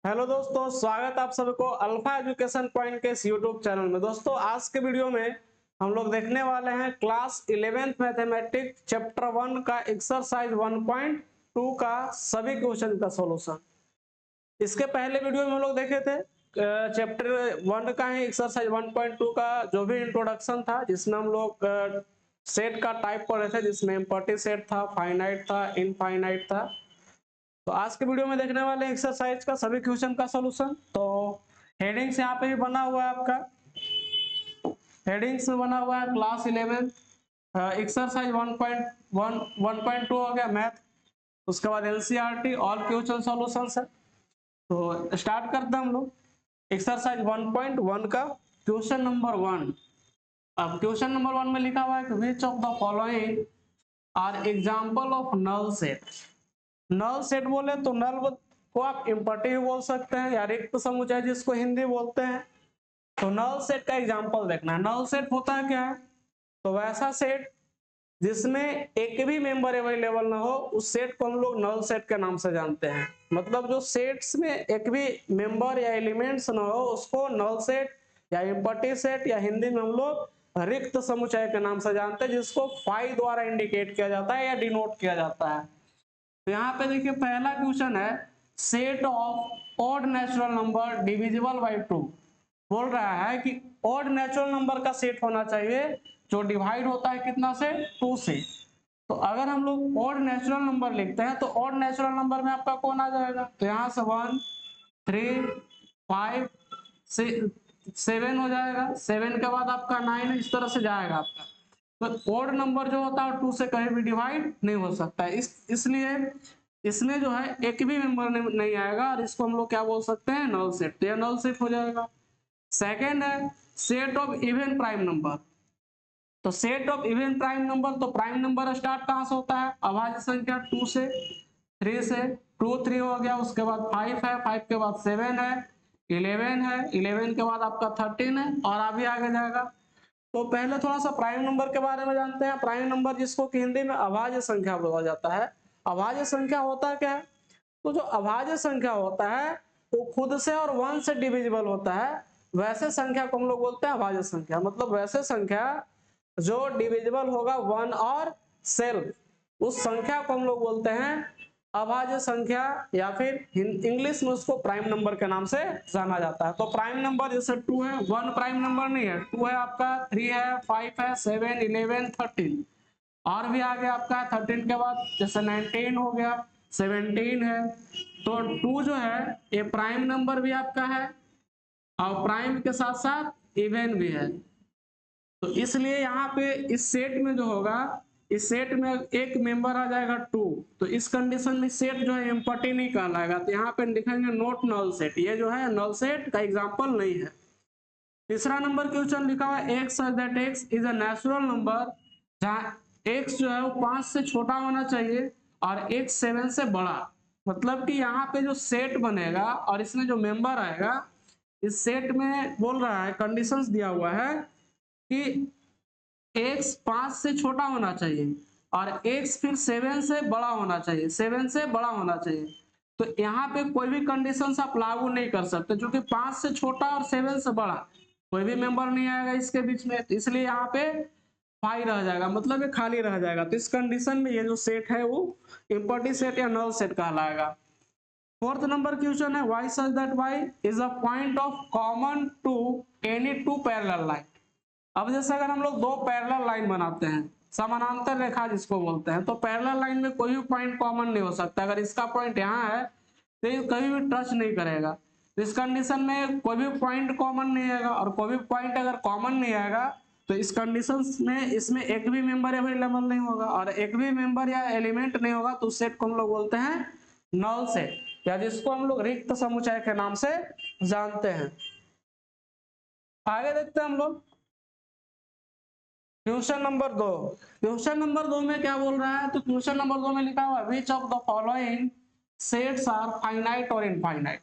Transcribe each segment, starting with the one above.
Hello दोस्तों, स्वागत आप सबको अल्फा एजुकेशन पॉइंट के इस यूट्यूब चैनल में। दोस्तों, आज के वीडियो में हम लोग देखने वाले हैं क्लास 11th मैथमेटिक्स चैप्टर 1 का एक्सरसाइज 1.2 का सभी क्वेश्चन का सॉल्यूशन। इसके पहले वीडियो में हम लोग देखे थे चैप्टर 1 का ही एक्सरसाइज 1.2 का जो भी इंट्रोडक्शन था, जिसमें हम लोग सेट का टाइप पढ़े थे, जिसमें एम्प्टी सेट था, फाइनाइट था, इनफाइनाइट था। तो आज के वीडियो में देखने वाले एक्सरसाइज का सभी क्वेश्चन का सॉल्यूशन। तो हेडिंग्स यहाँ पे भी बना हुआ है, आपका हेडिंग्स में बना हुआ है क्लास 11 एक्सरसाइज 1.1 1.2 हो गया मैथ। उसके बाद एनसीईआरटी ऑल क्वेश्चन सॉल्यूशंस है। तो स्टार्ट करते हैं हम लोग एक्सरसाइज 1.1 का क्वेश्चन नंबर 1। अब क्वेश्चन नंबर 1 में लिखा हुआ है कि which of the following are example of null set. Null set बोले तो नल को आप इम्पटी भी बोल सकते हैं या रिक्त समुच्चय जिसको हिंदी बोलते हैं। तो नल सेट का एग्जांपल देखना है। नल सेट होता है क्या है? तो वैसा सेट जिसमें एक भी मेंबर अवेलेबल ना हो, उस सेट को हम लोग नल सेट के नाम से जानते हैं। मतलब जो सेट्स में एक भी मेंबर या एलिमेंट्स ना हो, उसको नल सेट या इम्पटी सेट या हिंदी में हम लोग रिक्त समुच्चय के नाम से जानते हैं, जिसको फाई द्वारा इंडिकेट किया जाता है या डिनोट किया जाता है। तो यहाँ पे देखिए पहला क्वेश्चन है set of odd natural number divisible by 2। बोल रहा है कि ऑड नेचुरल नंबर का सेट होना चाहिए जो डिवाइड होता है कितना से? 2 से। तो अगर हम लोग ऑड नेचुरल नंबर लिखते हैं तो ऑड नेचुरल नंबर में आपका कौन आ जाएगा? तो यहाँ से 1 3 5 7 हो जाएगा। 7 के बाद आपका 9, इस तरह से जाएगा आपका। तो ऑड नंबर जो होता है 2 से कहीं भी डिवाइड नहीं हो सकता है। इसलिए इसमें जो है एक भी मेंबर नहीं आएगा और इसको हम लोग क्या बोल सकते हैं? Null set. तो यह नल सेट हो जाएगा। सेकंड है set of even prime number. तो set of even prime number, तो प्राइम नंबर स्टार्ट कहां से होता है? अभाज्य संख्या 2 से, 3 से। 2 3 हो गया, उसके बाद 5 है, 5 के बाद 7 है, 11 है, 11 के बाद आपका 13 है और अभी आगे जाएगा। तो पहले थोड़ा सा प्राइम नंबर के बारे में जानते हैं। प्राइम नंबर जिसको कि हिंदी में अभाज्य संख्या बोला जाता है। अभाज्य संख्या होता क्या है? तो जो अभाज्य संख्या होता है वो खुद से और 1 से डिविजिबल होता है। वैसे संख्या को हम लोग बोलते हैं अभाज्य संख्या। मतलब वैसे संख्या जो डिविजिबल होगा 1 और सेल्फ, उस संख्या को हम लोग बोलते हैं अभाज्य संख्या, या फिर इंग्लिश में उसको प्राइम नंबर के नाम से जाना जाता है। तो प्राइम नंबर जैसे 2 है, 1 प्राइम नंबर नहीं है, 2 है आपका, 3 है, 5 है, 7 11 13 और भी आगे आपका 13 के बाद जैसे 19 हो गया, 17 है। तो 2 जो है ये प्राइम नंबर भी आपका है और प्राइम के साथ साथ इवन भी है। तो इसलिए यहाँ पे इस सेट में जो होगा, इस सेट में एक मेंबर आ जाएगा 2। तो इस कंडीशन में सेट जो है एम्पटी नहीं कहलाएगा। तो यहाँ पे लिखेंगे नॉट नल सेट। ये जो है नल सेट का एग्जांपल नहीं है। तीसरा नंबर क्वेश्चन लिखा हुआ है x such that x is a natural number, जहाँ एक्स जो है वो 5 से छोटा होना चाहिए और एक्स 7 से बड़ा। मतलब कि यहाँ पे जो सेट बनेगा और इसमें जो मेंबर आएगा, इस सेट में बोल रहा है, कंडीशंस दिया हुआ है कि x 5 से छोटा होना चाहिए और x फिर 7 से बड़ा होना चाहिए, 7 से बड़ा होना चाहिए। तो यहाँ पे कोई भी कंडीशंस आप लागू नहीं कर सकते, क्योंकि 5 से छोटा और 7 से बड़ा कोई भी मेंबर नहीं आएगा इसके बीच में। तो इसलिए यहाँ पे फाई रह जाएगा, मतलब ये खाली रह जाएगा। तो इस कंडीशन में ये जो सेट है वो इम्पटी सेट या नल सेट कहलाएगा। फोर्थ नंबर क्वेश्चन है Y such that Y is a point of common to any two parallel line. अब जैसे अगर हम लोग दो पैरेलल लाइन बनाते हैं, समानांतर रेखा जिसको बोलते हैं, तो पैरेलल लाइन में कोई भी पॉइंट कॉमन नहीं हो सकता। अगर इसका पॉइंट यहाँ है तो ये कभी भी टच नहीं करेगा। तो इस कंडीशन में कोई भी पॉइंट कॉमन नहीं आएगा, और कोई भी पॉइंट अगर कॉमन नहीं आएगा तो इस कंडीशन में इसमें एक भी मेंबर अवेलेबल नहीं होगा, और एक भी मेंबर या एलिमेंट नहीं होगा। तो उस सेट को हम लोग बोलते हैं नल सेट, या जिसको हम लोग रिक्त समुच्चय के नाम से जानते हैं। आगे देखते हैं हम लोग क्वेश्चन नंबर 2। क्वेश्चन नंबर 2 में क्या बोल रहा है? तो क्वेश्चन नंबर 2 में लिखा हुआ है which of the following sets are finite और इनफाइनाइट।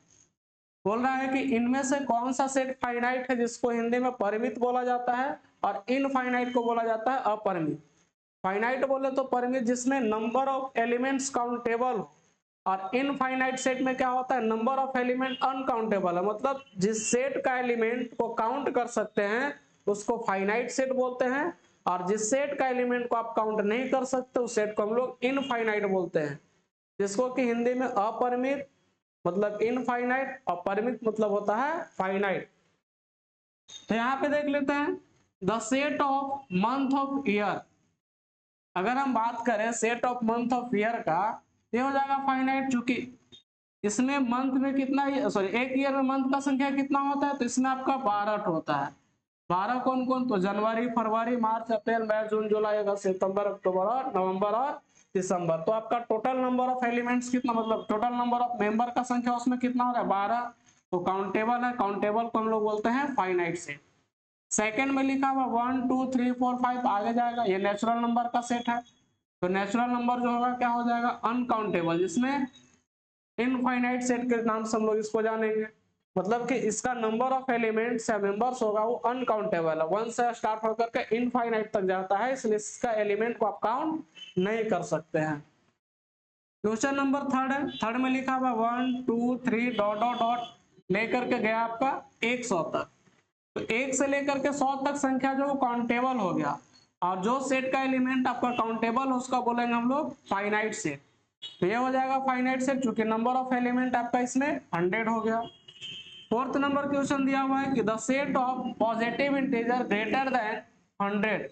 बोल रहा है कि इनमें से कौन सा सेट फाइनाइट है, जिसको हिंदी में परिमित बोला जाता है, और इनफाइनाइट को बोला जाता है अपरिमित। फाइनाइट बोले तो परिमित जिसमें नंबर ऑफ एलिमेंट्स काउंटेबल हो, और इनफाइनाइट सेट में क्या होता है, नंबर ऑफ एलिमेंट अनकाउंटेबल है, मतलब जिस सेट का एलिमेंट को काउंट कर सकते हैं उसको फाइनाइट सेट बोलते हैं, और जिस सेट का एलिमेंट को आप काउंट नहीं कर सकते उस सेट को हम लोग इनफाइनाइट बोलते हैं, जिसको कि हिंदी में अपरिमित मतलब इनफाइनाइट और परिमित मतलब होता है फाइनाइट। तो यहाँ पे देख लेते हैं the set of month of year. अगर हम बात करें set of month of year का, ये हो जाएगा फाइनाइट, चूंकि इसमें मंथ में कितना, सॉरी एक ईयर में मंथ का संख्या कितना होता है, तो इसमें आपका 12 होता है। 12 कौन कौन, तो जनवरी, फरवरी, मार्च, अप्रैल, मई, जून, जुलाई, अगस्त, सितंबर, अक्टूबर और नवंबर और दिसंबर। तो आपका टोटल नंबर ऑफ एलिमेंट्स कितना, मतलब टोटल नंबर ऑफ मेंबर का संख्या उसमें कितना हो रहा है, 12। तो काउंटेबल है, काउंटेबल को हम लोग बोलते हैं फाइनाइट सेट। सेकंड में लिखा हुआ 1 2 3 4 5 आगे जाएगा, ये नेचुरल नंबर का सेट है। तो नेचुरल नंबर जो होगा क्या हो जाएगा, अनकाउंटेबल, जिसमें इनफाइनाइट सेट के नाम से हम लोग इसको जानेंगे, मतलब कि इसका नंबर ऑफ एलिमेंट्स या मेंबर्स होगा वो अनकाउंटेबल है, 1 से स्टार्ट होकर के इनफाइनाइट तक जाता है, इसलिए इसका एलिमेंट को आप काउंट नहीं कर सकते हैं। क्वेश्चन नंबर थर्ड है, थर्ड में लिखा हुआ 1 2 3 डॉट डॉट डॉट लेकर के गया आपका 100 तक। तो 1 से लेकर के 100 तक संख्या जो काउंटेबल हो गया, और जो सेट का एलिमेंट आपका काउंटेबल हो उसका बोलेंगे हम लोग फाइनाइट सेट। तो ये हो जाएगा फाइनाइट सेट, चूंकि नंबर ऑफ एलिमेंट आपका इसमें 100 हो गया। फोर्थ नंबर क्वेश्चन दिया हुआ है कि the set of positive integer greater than 100,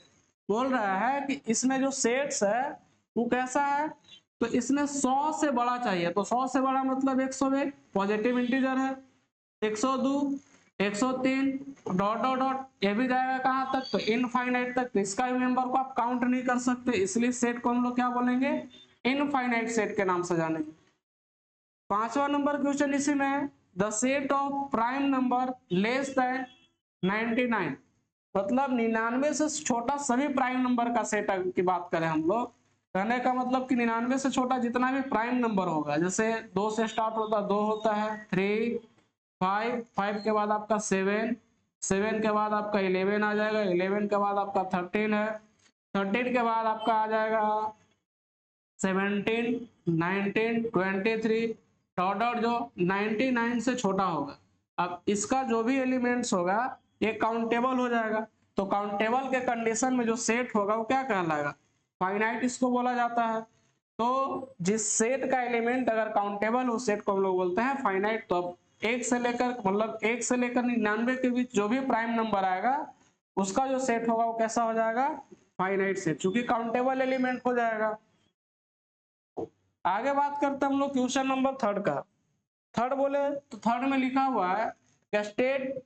बोल रहा है कि इसमें जो सेट्स है वो कैसा है, तो इसमें 100 से बड़ा चाहिए। तो 100 से बड़ा मतलब 101 पॉजिटिव इंटीजर है, 102 103 डॉट डॉट डॉट, ये भी जाएगा कहां तक, तो इनफाइनाइट तक। तो इसका भी मेंबर को आप काउंट नहीं कर सकते, इसलिए सेट को हम लोग क्या बोलेंगे, इनफाइनाइट सेट के नाम से जानेंगे। पांचवा नंबर क्वेश्चन इसी में है, the set of prime number less than 99, मतलब 99 से छोटा सभी प्राइम नंबर का सेट की बात करें हम लोग, कहने का मतलब कि 99 से छोटा जितना भी प्राइम नंबर होगा, जैसे 2 से स्टार्ट होता है, 2 होता है, 3 5 5 के बाद आपका 7 7 के बाद आपका 11 आ जाएगा, 11 के बाद आपका 13 है, 13 के बाद आपका आ जाएगा 17 19 23 डॉट डॉट, जो 99 से छोटा होगा। अब इसका जो भी एलिमेंट्स होगा ये काउंटेबल हो जाएगा। तो काउंटेबल के कंडीशन में जो सेट होगा वो क्या कहलाएगा, फाइनाइट इसको बोला जाता है। तो जिस सेट का एलिमेंट अगर काउंटेबल हो सेट को हम लोग बोलते हैं फाइनाइट। तो अब 1 से लेकर मतलब 1 से लेकर 99 के बीच जो भी प्राइम नंबर आएगा उसका जो सेट होगा वो कैसा हो जाएगा, फाइनाइट सेट, चूंकि काउंटेबल एलिमेंट हो जाएगा। आगे बात करते हैं हम लोग क्वेश्चन नंबर थर्ड का। थर्ड बोले तो थर्ड में लिखा हुआ है state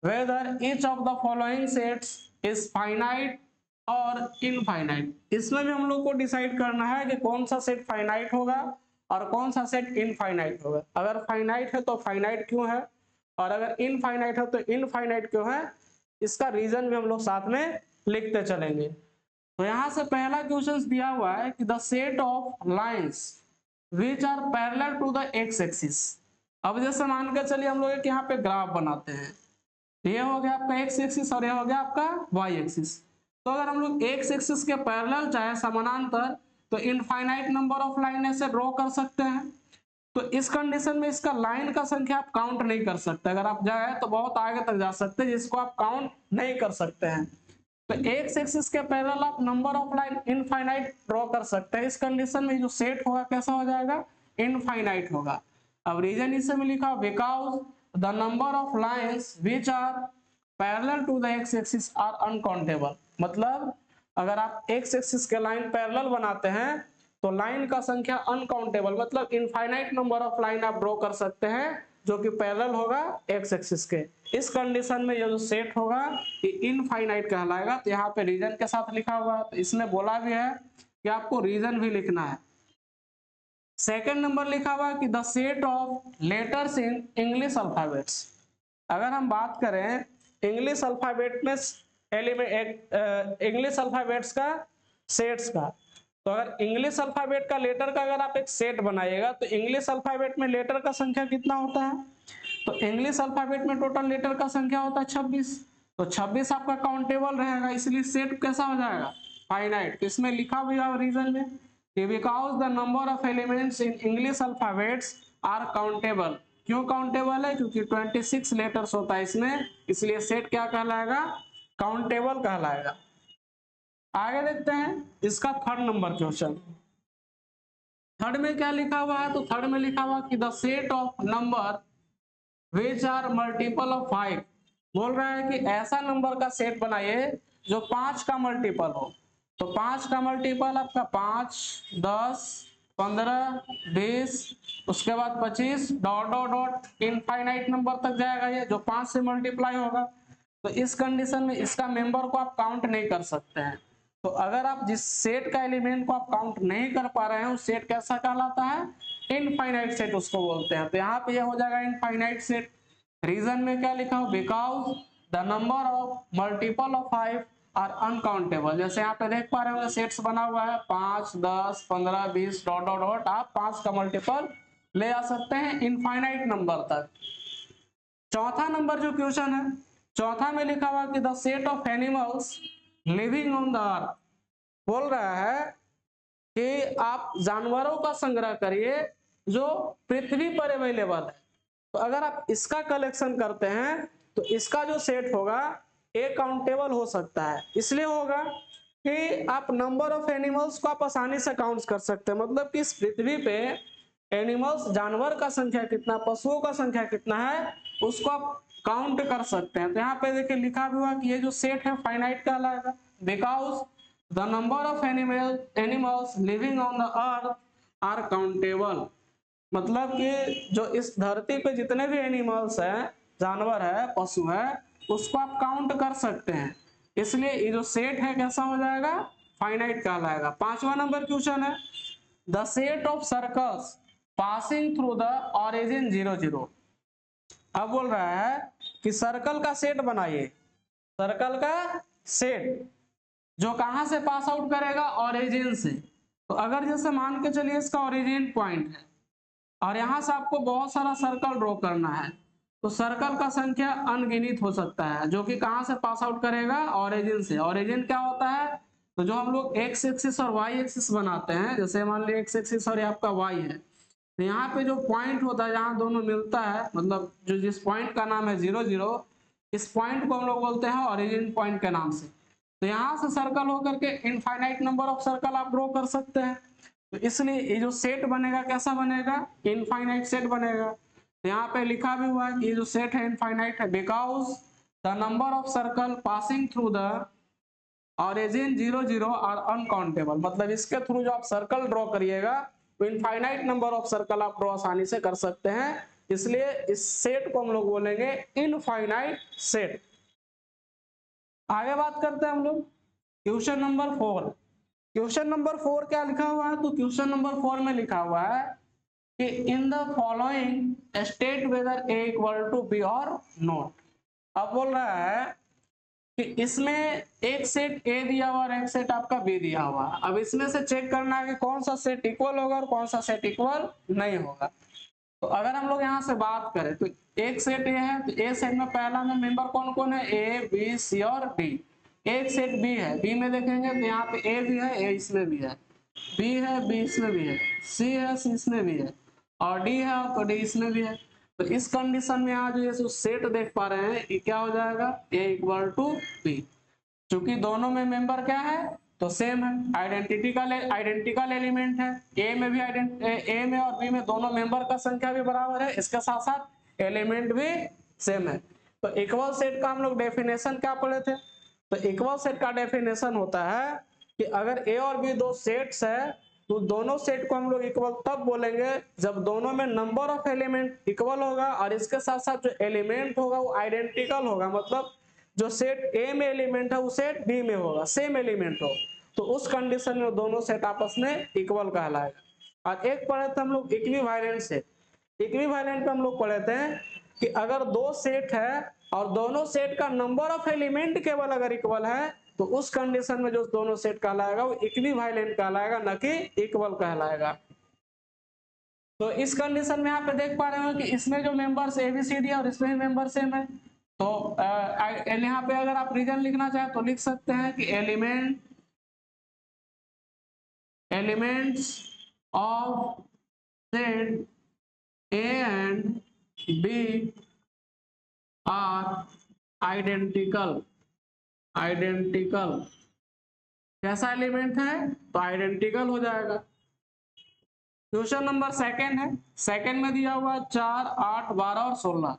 whether each of the following sets is finite और इनफाइनाइट। इसमें भी हम लोग को डिसाइड करना है कि कौन सा सेट फाइनाइट होगा और कौन सा सेट इनफाइनाइट होगा। अगर फाइनाइट है तो फाइनाइट क्यों है, और अगर इनफाइनाइट है तो इनफाइनाइट क्यों है, इसका रीजन भी हम लोग साथ में लिखते चलेंगे। तो यहां से पहला क्वेश्चन दिया हुआ है कि the set of lines which are parallel to the X axis. अब जैसे मान के चलिए हम लोग एक यहाँ पे ग्राफ बनाते हैं, ये हो गया आपका एक्स एक्सिस और ये हो गया आपका वाई एक्सिस। तो अगर हम लोग एक्स एक्सिस के पैरेलल चाहे समानांतर, तो इनफाइनाइट नंबर ऑफ लाइन ऐसे ड्रॉ कर सकते हैं। तो इस कंडीशन में इसका लाइन का संख्या आप काउंट नहीं कर सकते, अगर आप जाए तो बहुत आगे तक जा सकते हैं जिसको आप काउंट नहीं कर सकते हैं। तो एक्स एक्सिस के पैरेलल आप number of line infinite draw कर सकते हैं। इस कंडीशन में जो सेट होगा कैसा हो जाएगा, इनफाइनाइट होगा। अब रीजन इसे में लिखा because the number of lines which are parallel to the X axis are uncountable, मतलब अगर आप एक्स एक्सिस के लाइन पैरेलल बनाते हैं तो लाइन का संख्या अनकाउंटेबल, मतलब इनफाइनाइट नंबर ऑफ लाइन आप ड्रॉ कर सकते हैं जो कि पैरेलल होगा एक्स एक्सिस के। इस कंडीशन में ये जो सेट होगा ये इनफाइनाइट कहलाएगा। तो यहाँ पे रीजन के साथ लिखा हुआ है, तो इसमें बोला भी है कि आपको रीजन भी लिखना है। सेकंड नंबर लिखा हुआ है कि the set of letters in English alphabets. अगर हम बात करें इंग्लिश अल्फाबेट में इंग्लिश अल्फाबेट्स का सेट्स का, तो अगर इंग्लिश अल्फाबेट का लेटर का अगर आप एक सेट बनाइएगा तो इंग्लिश अल्फाबेट में लेटर का संख्या कितना होता है, तो इंग्लिश अल्फाबेट में टोटल लेटर का संख्या होता है 26। तो 26 आपका काउंटेबल रहेगा, इसलिए सेट कैसा हो जाएगा, फाइनाइट। इसमें लिखा हुआ रीजन में कि because the number of elements in English alphabets are countable. क्यों काउंटेबल है? क्योंकि 26 लेटर्स होता है इसमें, इसलिए सेट क्या कहलाएगा? काउंटेबल कहलाएगा। आगे देखते हैं इसका थर्ड नंबर क्वेश्चन। थर्ड में क्या लिखा हुआ है? तो थर्ड में लिखा हुआ कि the set of number which are multiple of 5। बोल रहा है कि ऐसा नंबर का सेट बनाइए जो 5 का मल्टीपल हो। तो 5 का मल्टीपल आपका 5, 10, 15, 20, उसके बाद 25, dot dot dot infinite number तक जाएगा ये, जो 5 से मल्टीप्लाई होगा। तो इस कंडीशन में इसका मेंबर को आप काउंट नहीं कर सकते हैं। तो अगर आप जिस सेट का एलिमेंट को आप काउंट नहीं कर पा रहे हैं, उस सेट कैसा कहलाता है? इनफाइनाइट सेट उसको बोलते हैं। तो यहाँ पे ये हो जाएगा इनफाइनाइट सेट। रीजन में क्या लिखा हो? Because the number of multiple of 5 are uncountable. जैसे यहाँ पे देख पा रहे हो सेट्स बना हुआ है 5, 10, 15, 20 डॉट डॉट डॉट, आप 5 का मल्टीपल ले आ सकते हैं इनफाइनाइट नंबर तक। चौथा नंबर जो क्वेश्चन है, चौथा में लिखा हुआ कि the set of animals living on the अर्थ। बोल रहा है कि आप जानवरों का संग्रह करिए जो पृथ्वी पर अवेलेबल है। तो अगर आप इसका कलेक्शन करते हैं तो इसका जो सेट होगा ये काउंटेबल हो सकता है। इसलिए होगा कि आप नंबर ऑफ एनिमल्स को आप आसानी से काउंट कर सकते हैं। मतलब कि इस पृथ्वी पे एनिमल्स, जानवर का संख्या कितना, पशुओं का संख्या कितना है, उसको आप काउंट कर सकते हैं। तो यहाँ पे देखिए लिखा भी हुआ कि ये जो सेट है फाइनाइट कहलाएगा। Because the number of animals living on the earth are countable. मतलब कि जो इस धरती पे जितने भी एनिमल्स हैं, जानवर है, पशु है, उसको आप काउंट कर सकते हैं। इसलिए ये जो सेट है कैसा हो जाएगा? फाइनाइट कहलाएगा। पांचवा नंबर क्वेश्चन है the set of circles passing through the origin 0 0। अब बोल रहा है कि सर्कल का सेट बनाइए। सर्कल का सेट जो कहां से पास आउट करेगा? ओरिजिन से। तो अगर जैसे मान के चलिए इसका ओरिजिन पॉइंट है और यहां से आपको बहुत सारा सर्कल ड्रॉ करना है, तो सर्कल का संख्या अनगिनत हो सकता है, जो कि कहां से पास आउट करेगा? ओरिजिन से। ओरिजिन क्या होता है? तो जो हम लोग एक्स एक्सिस और वाई एक्सिस बनाते हैं, जैसे मान लीजिए एक्स एक्सिस और ये आपका वाई है, तो यहाँ पे जो पॉइंट होता है जहां दोनों मिलता है, मतलब जो जिस पॉइंट का नाम है 0 0, इस पॉइंट को हम लोग बोलते हैं ओरिजिन पॉइंट के नाम से। तो यहाँ से सर्कल होकर के इनफाइनाइट नंबर ऑफ सर्कल आप ड्रॉ कर सकते हैं। तो इसलिए ये जो सेट बनेगा कैसा बनेगा? इनफाइनाइट सेट बनेगा। तो यहाँ पे लिखा भी हुआ है कि ये जो सेट है इनफाइनाइट है because the number of circle passing through the origin 0 0 are uncountable. मतलब इसके थ्रू जो आप सर्कल ड्रॉ करिएगा तो इनफाइनाइट नंबर ऑफ सर्कल आप ड्रॉ आसानी से कर सकते हैं। इसलिए इस सेट को हम लोग बोलेंगे इनफाइनाइट सेट। आगे बात करते हैं हम लोग क्वेश्चन नंबर 4। क्वेश्चन नंबर 4 क्या लिखा हुआ है? तो क्वेश्चन नंबर 4 में लिखा हुआ है कि in the following state whether A equal to B और नॉट। अब बोल रहा है कि इसमें एक सेट ए दिया हुआ और एक सेट आपका बी दिया हुआ। अब इसमें से चेक करना है कि कौन सा सेट इक्वल होगा और कौन सा सेट इक्वल नहीं होगा। तो अगर हम लोग यहाँ से बात करें तो एक सेट ए है, तो ए सेट में पहला में मेंबर कौन कौन है? ए, बी, सी और डी। एक सेट बी है, बी में देखेंगे तो यहाँ पे ए भी है, ए इसमें भी है, बी है, बी इसमें भी है, सी है, सी इसमें भी है, और डी है तो डी इसमें भी है। तो इस कंडीशन में आज जो सेट देख पा रहे हैं ये क्या हो जाएगा? ए इक्वल टू बी। क्योंकि दोनों में मेंबर क्या है? तो सेम है, आइडेंटिकल एलिमेंट है। ए में भी ए में और बी में दोनों मेंबर का संख्या भी बराबर है, इसके साथ साथ एलिमेंट भी सेम है। तो इक्वल सेट का हम लोग डेफिनेशन क्या पढ़े थे? तो इक्वल सेट का डेफिनेशन होता है कि अगर ए और बी दो सेट्स है तो दोनों सेट को हम लोग इक्वल तब बोलेंगे जब दोनों में नंबर ऑफ एलिमेंट इक्वल होगा और इसके साथ साथ जो एलिमेंट होगा वो आइडेंटिकल होगा। मतलब जो सेट ए में एलिमेंट है वो सेट बी में होगा, सेम एलिमेंट हो, तो उस कंडीशन में दोनों सेट आपस में इक्वल कहलाएगा। और एक पढ़े थे हम लोग इक्विवेलेंट सेट। इक्विवेलेंट में हम लोग पढ़े थे कि अगर दो सेट है और दोनों सेट का नंबर ऑफ एलिमेंट केवल अगर इक्वल है तो उस कंडीशन में जो दोनों सेट कहलाएगा वो इक्विवेलेंट कहलाएगा, न कि इक्वल कहलाएगा। तो इस कंडीशन में यहाँ पे देख पा रहे हो कि इसमें जो मेंबर्स एबीसीडी है और इसमें मेंबर सेम है। तो यहाँ पे अगर आप रीजन लिखना चाहे तो लिख सकते हैं कि elements of set A and B are identical. Identical कैसा एलिमेंट है तो आइडेंटिकल हो जाएगा। क्वेश्चन नंबर सेकंड है, सेकंड में दिया हुआ 4, 8, 12 और 16।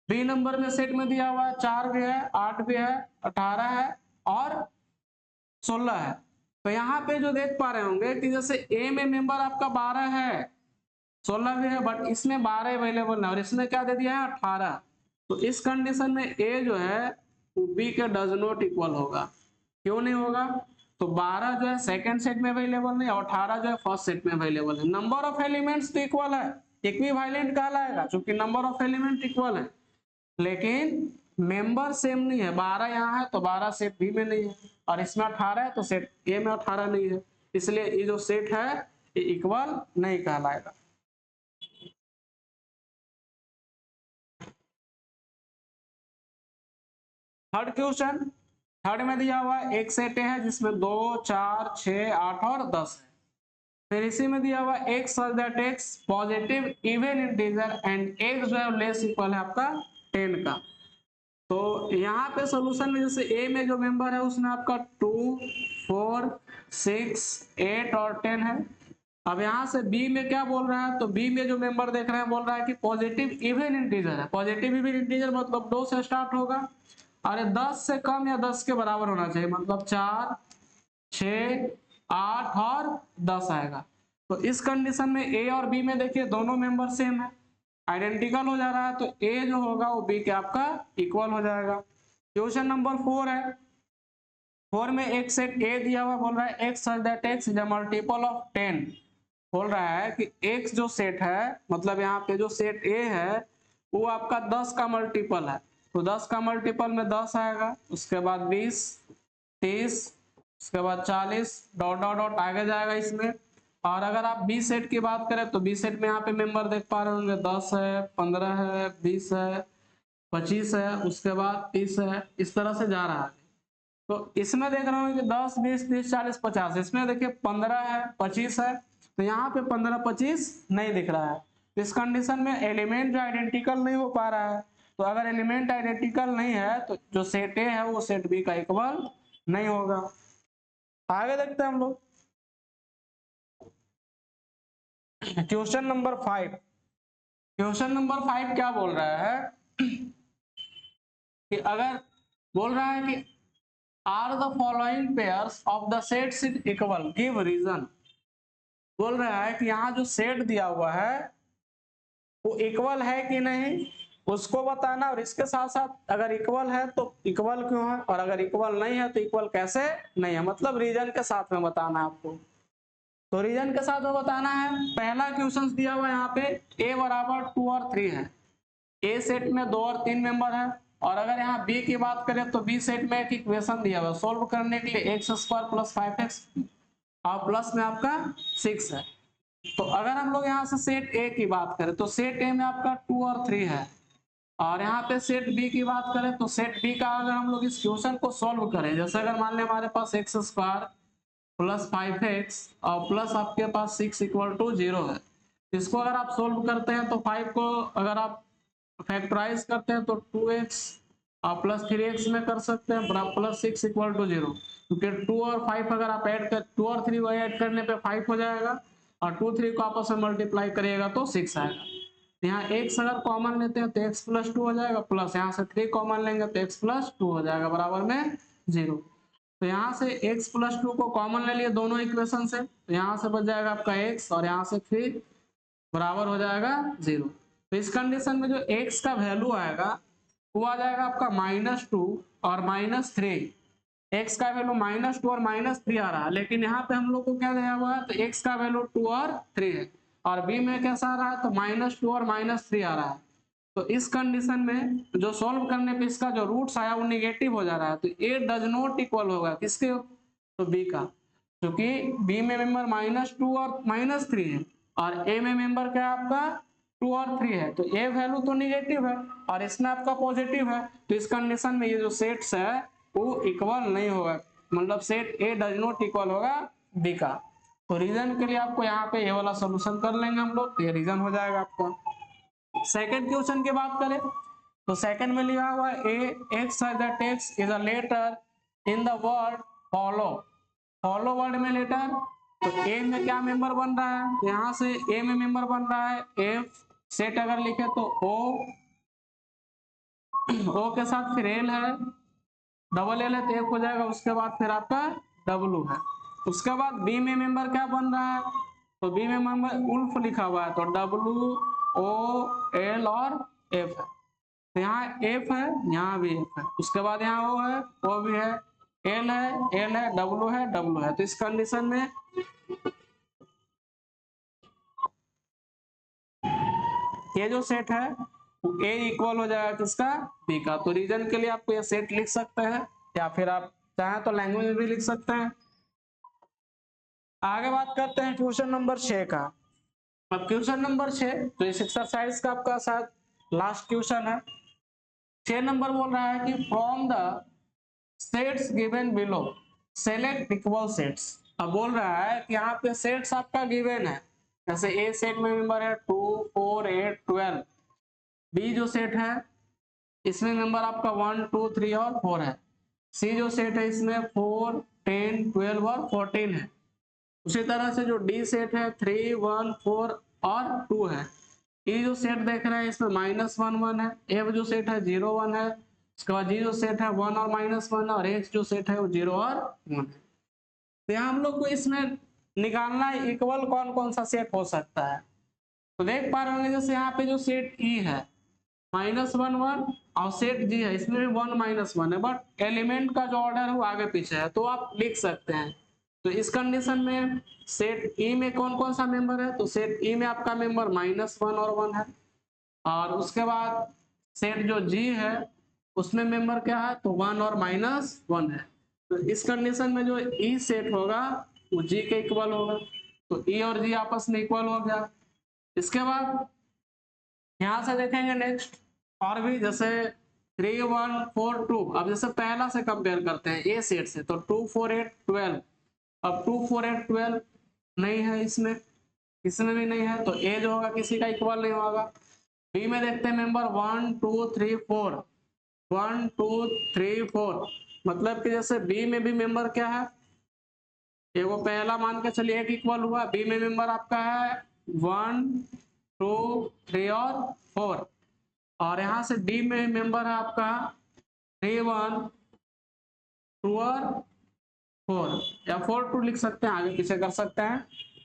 बी नंबर में सेट में दिया हुआ है 4 भी है, 8 भी है, 18 है और 16 है। तो यहाँ पे जो देख पा रहे होंगे कि जैसे ए में मेंबर आपका 12 है, 16 भी है, बट इसमें 12 अवेलेबल है और इसमें क्या दे दिया है 18। तो इस कंडीशन में ए जो है वो बी के डज नॉट इक्वल होगा। क्यों नहीं होगा तो 12 जो है सेकंड सेट में अवेलेबल नहीं और 18 जो है फर्स्ट सेट में अवेलेबल है। नंबर ऑफ एलिमेंट्स तो इक्वल है, इक्विवेलेंट कहलाएगा क्योंकि नंबर ऑफ एलिमेंट इक्वल है, लेकिन मेंबर सेम नहीं है। 12 यहाँ है तो 12 सेट बी में नहीं है और इसमें 18 है तो सेट ए में 18 नहीं है, इसलिए ये जो सेट है ये इक्वल नहीं कहलाएगा। थर्ड क्वेश्चन, थर्ड में दिया हुआ एक सेट है जिसमें 2, 4, 6, 8 और 10 है। फिर इसी में दिया हुआ x such that x positive even integer and x जो है लेस इक्वल है आपका 10 का। तो यहाँ पे सोल्यूशन में जैसे a में जो मेंबर है उसमें आपका 2, 4, 6, 8 और 10 है। अब यहाँ से b में क्या बोल रहा है तो b में जो मेंबर देख रहे हैं बोल रहा है कि पॉजिटिव इवन इंटीजर है। पॉजिटिव इवन इंटीजर मतलब 2 से स्टार्ट होगा और 10 से कम या 10 के बराबर होना चाहिए, मतलब 4, 6, 8 और 10 आएगा। तो इस कंडीशन में ए और बी में देखिए दोनों मेंबर सेम है, आइडेंटिकल हो जा रहा है, तो ए जो होगा वो बी के आपका इक्वल हो जाएगा। क्वेश्चन नंबर 4 है, 4 में एक सेट ए दिया हुआ बोल रहा है x such that x is a multiple of 10। बोल रहा है कि x जो सेट है मतलब यहाँ पे जो सेट ए है वो आपका 10 का मल्टीपल है, तो 10 का मल्टीपल में 10 आएगा, उसके बाद 20, 30, उसके बाद 40 डॉट डॉट डॉट आगे जाएगा इसमें। और अगर आप बी सेट की बात करें तो बी सेट में यहाँ पे मेंबर देख पा रहे होंगे 10 है, 15 है, 20 है, 25 है, उसके बाद 30 है, इस तरह से जा रहा है। तो इसमें देख रहे होंगे 10, 20, 30, 40, 50, इसमें देखिए 15 है, 25 है, तो यहाँ पे 15, 25 नहीं दिख रहा है। तो इस कंडीशन में एलिमेंट जो आइडेंटिकल नहीं हो पा रहा है, तो अगर एलिमेंट आइडेंटिकल नहीं है तो जो सेट ए है वो सेट बी का इक्वल नहीं होगा। आगे देखते हैं हम लोग क्वेश्चन नंबर 5। क्वेश्चन नंबर 5 क्या बोल रहा है कि अगर बोल रहा है कि are the following pairs of the sets is equal, give reason. बोल रहा है कि यहाँ जो सेट दिया हुआ है वो इक्वल है कि नहीं उसको बताना, और इसके साथ साथ अगर इक्वल है तो इक्वल क्यों है और अगर इक्वल नहीं है तो इक्वल कैसे नहीं है, मतलब रीजन के साथ में बताना है आपको। तो रीजन के साथ में बताना है। पहला क्वेश्चन दिया हुआ यहाँ पे a बराबर 2 और 3 है, ए सेट में 2 और 3 मेंबर है, और अगर यहाँ बी की बात करें तो बी सेट में एक इक्वेशन दिया हुआ है सोल्व करने के लिए x स्क्वायर प्लस 5x और प्लस में आपका 6 है। तो अगर हम लोग यहाँ से सेट ए की बात करें तो सेट ए में आपका 2 और 3 है, और यहाँ पे सेट बी की बात करें तो सेट बी का अगर हम लोग इस क्वेश्चन को सॉल्व करें, जैसे अगर मान लें हमारे पास x स्क्वायर प्लस 5x और प्लस आपके पास 6 इक्वल टू 0 है, इसको अगर आप सोल्व करते हैं तो 5 को अगर आप फैक्टराइज करते हैं तो 2x और प्लस 3x में कर सकते हैं प्लस 6 इक्वल टू 0, क्योंकि 2 और 5 अगर आप ऐड कर 2 और 3 को ऐड करने पे 5 हो जाएगा और 2, 3 को आपस में मल्टीप्लाई करिएगा तो 6 आएगा। यहाँ x अगर कॉमन लेते हैं तो x प्लस 2 हो जाएगा, प्लस यहाँ से 3 कॉमन लेंगे तो x प्लस 2 हो जाएगा बराबर में 0। तो यहाँ से x प्लस 2 को कॉमन ले लिए दोनों इक्वेशन से, तो यहाँ से बच जाएगा आपका x और यहाँ से 3 बराबर हो जाएगा 0। तो इस कंडीशन में जो x का वैल्यू आएगा वो आ जाएगा आपका -2 और -3। x का वैल्यू -2 और -3 आ रहा है, लेकिन यहाँ पे हम लोग को क्या दिया हुआ है तो x का वैल्यू 2 और 3 है, और b में कैसा आ रहा है तो -2 और -3 आ रहा है। तो इस कंडीशन में जो सॉल्व करने पे इसका जो रूट्स आया वो निगेटिव हो जा रहा है, तो a डज नॉट इक्वल होगा किसके तो b का, क्योंकि b में मेंबर -2 और -3 है और a में मेंबर क्या है आपका 2 और 3 है, तो a वैल्यू तो निगेटिव है और इसमें आपका पॉजिटिव है। तो इस कंडीशन में ये जो सेट्स है वो इक्वल नहीं होगा, मतलब set a does not equal होगा b का। तो रीजन के लिए आपको यहाँ पे ये वाला सोल्यूशन कर लेंगे हम लोग, तो ये रीजन हो जाएगा आपका। सेकंड क्वेश्चन की बात करें तो सेकंड में लिखा हुआ है A X the text is a letter in the word follow. Follow word में लेटर, तो ए में क्या मेंबर बन रहा है, यहाँ से ए में मेंबर बन रहा है एफ, सेट अगर लिखे तो ओ, ओ के साथ फिर एल है, डबल एल है तो एक हो जाएगा, उसके बाद फिर आपका डब्लू है। उसके बाद बी में मेंबर क्या बन रहा है, तो बी में मेंबर उल्फ लिखा हुआ है, तो डब्लू ओ एल और एफ है। तो यहाँ एफ है, यहाँ भी एफ है, उसके बाद यहाँ ओ है, ओ भी है, एल है, डब्लू है, डब्लू है। तो इस कंडीशन में ये जो सेट है ए इक्वल हो जाएगा किसका, बी का। तो रीजन के लिए आपको ये सेट लिख सकते हैं, या फिर आप चाहें तो लैंग्वेज में भी लिख सकते हैं। आगे बात करते हैं क्वेश्चन नंबर 6 का। अब क्वेश्चन नंबर 6 तो इस एक्सरसाइज का आपका साथ लास्ट क्वेश्चन है। 6 नंबर बोल रहा है कि from the sets given below select equal sets. अब बोल रहा है कि यहाँ पे सेट्स आपका गिवन है, जैसे ए सेट में मेंबर है 2 4 8 12, बी जो सेट है इसमें मेंबर आपका 1 2 3 और 4 है, सी जो सेट है इसमें 4 10 12 और 14 है। उसी तरह से जो डी सेट है 3 1 4 और 2 है। ई जो सेट देख रहे हैं इसमें -1 1 है, एफ जो सेट है 0 1 है, उसके बाद जी जो सेट है 1 और -1 है, और एच जो सेट है वो 0 और 1 है। तो यहाँ हम लोग को इसमें निकालना है इक्वल कौन कौन सा सेट हो सकता है। तो देख पा रहे होंगे जैसे यहाँ पे जो सेट ई है -1 1 और सेट जी है इसमें भी 1 -1 है, बट एलिमेंट का जो ऑर्डर है वो आगे पीछे है, तो आप लिख सकते हैं। तो इस कंडीशन में सेट ई में कौन कौन सा मेंबर है, तो सेट ई में आपका मेंबर -1 और 1 है, और उसके बाद सेट जो जी है उसमें मेंबर क्या है, तो 1 और -1 है। तो इस कंडीशन में जो ई सेट होगा वो जी के इक्वल होगा, तो ई और जी आपस में इक्वल हो गया। इसके बाद यहां से देखेंगे नेक्स्ट और भी, जैसे 3 1 4 2, अब जैसे पहला से कंपेयर करते हैं ए सेट से, तो 2 4 8 12, अब 2 4 8 12 नहीं है इसमें, इसमें भी नहीं है, तो ए जो होगा किसी का इक्वल नहीं होगा। बी में देखते हैं मेंबर 1 2 3 4, 1 2 3 4, मतलब कि जैसे बी में भी मेंबर क्या है, ए वो पहला मान के चलिए एक इक्वल हुआ, बी में मेंबर आपका है 1 2 3 और 4, और यहाँ से डी में मेंबर है आपका 3 1 2 और 4, या 4 2 लिख सकते हैं, आगे पीछे कर सकते हैं।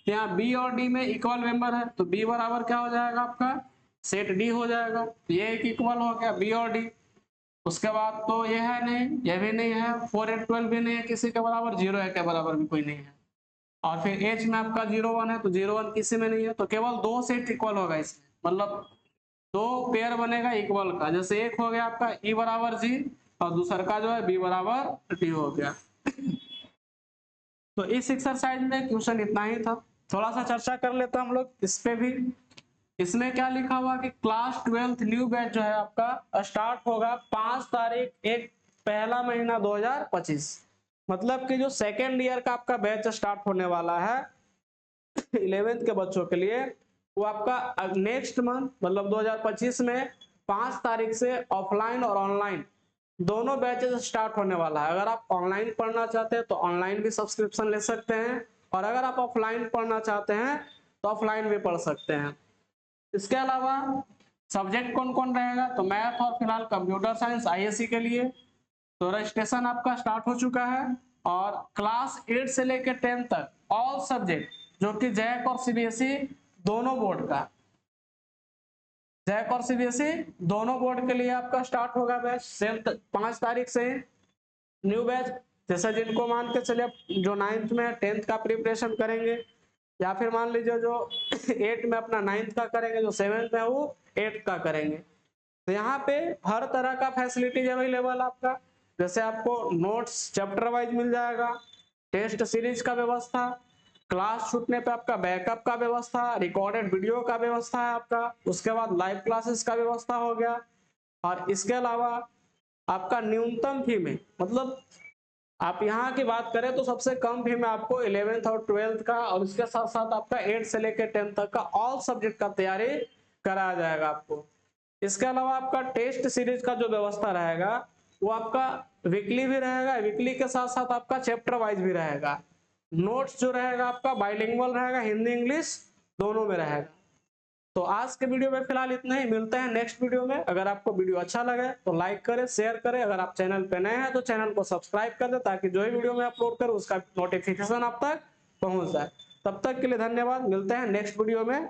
तो यहाँ बी और डी में इक्वल मेंबर है, तो बी बराबर क्या हो जाएगा आपका, सेट डी हो जाएगा, तो ये एक इक्वल हो गया बी और डी। उसके बाद तो ये है नहीं, ये भी नहीं है, 4 8 12 भी नहीं है किसी के बराबर, 0 1 के बराबर भी कोई नहीं है, और फिर एच में आपका 0 1 है, तो 0 1 किसी में नहीं है, तो केवल दो सेट इक्वल होगा इसमें, मतलब दो पेयर बनेगा इक्वल का, जैसे एक हो गया आपका ई बराबर जी और दूसरा का जो है बी बराबर डी हो गया। तो इस एक्सरसाइज में क्वेश्चन इतना ही था, थोड़ा सा चर्चा कर लेते हैं हम लोग इस पे भी। इसमें क्या लिखा हुआ कि क्लास 12th न्यू बैच जो है आपका स्टार्ट होगा 5 तारीख 1 पहला महीना 2025, मतलब कि जो सेकेंड ईयर का आपका बैच स्टार्ट होने वाला है 11th के बच्चों के लिए, वो आपका नेक्स्ट मंथ मतलब 2025 में 5 तारीख से ऑफलाइन और ऑनलाइन दोनों बैचेस स्टार्ट होने वाला है। अगर आप ऑनलाइन पढ़ना चाहते हैं तो ऑनलाइन भी सब्सक्रिप्शन ले सकते हैं, और अगर आप ऑफलाइन पढ़ना चाहते हैं तो ऑफलाइन भी पढ़ सकते हैं। इसके अलावा सब्जेक्ट कौन कौन रहेगा, तो मैथ और फिलहाल कंप्यूटर साइंस आईएससी के लिए तो रजिस्ट्रेशन आपका स्टार्ट हो चुका है, और क्लास 8 से लेकर 10 तक ऑल सब्जेक्ट जो कि जैक और सीबीएसई दोनों बोर्ड का, जैक और सीबीएसई दोनों बोर्ड के लिए आपका स्टार्ट होगा बैच सेम 5 तारीख से न्यू बैच। जैसे जिनको मान के चलिए जो 9th में 10th का प्रिपरेशन करेंगे, या फिर मान लीजिए जो 8 में अपना 9th का करेंगे, जो 7th में है वो 8th का करेंगे। तो यहाँ पे हर तरह का फैसिलिटीज अवेलेबल आपका, जैसे आपको नोट्स चैप्टर वाइज मिल जाएगा, टेस्ट सीरीज का व्यवस्था, क्लास छूटने पे आपका बैकअप का व्यवस्था, रिकॉर्डेड वीडियो का व्यवस्था है आपका, उसके बाद लाइव क्लासेस का व्यवस्था हो गया, और इसके अलावा आपका न्यूनतम फी में मतलब आप यहाँ की बात करें तो सबसे कम भी में आपको 11th और 12th का और उसके साथ साथ आपका 8 से लेकर 10 तक का ऑल सब्जेक्ट का तैयारी कराया जाएगा आपको। इसके अलावा आपका टेस्ट सीरीज का जो व्यवस्था रहेगा वो आपका वीकली भी रहेगा, वीकली के साथ साथ आपका चैप्टर वाइज भी रहेगा। नोट्स जो रहेगा आपका बाइलिंगुअल रहेगा, हिंदी इंग्लिश दोनों में रहेगा। तो आज के वीडियो में फिलहाल इतना ही, मिलते हैं नेक्स्ट वीडियो में। अगर आपको वीडियो अच्छा लगे तो लाइक करें, शेयर करें। अगर आप चैनल पे नए हैं तो चैनल को सब्सक्राइब कर दें ताकि जो ही वीडियो में अपलोड करूं उसका नोटिफिकेशन आप तक पहुंच जाए। तब तक के लिए धन्यवाद, मिलते हैं नेक्स्ट वीडियो में।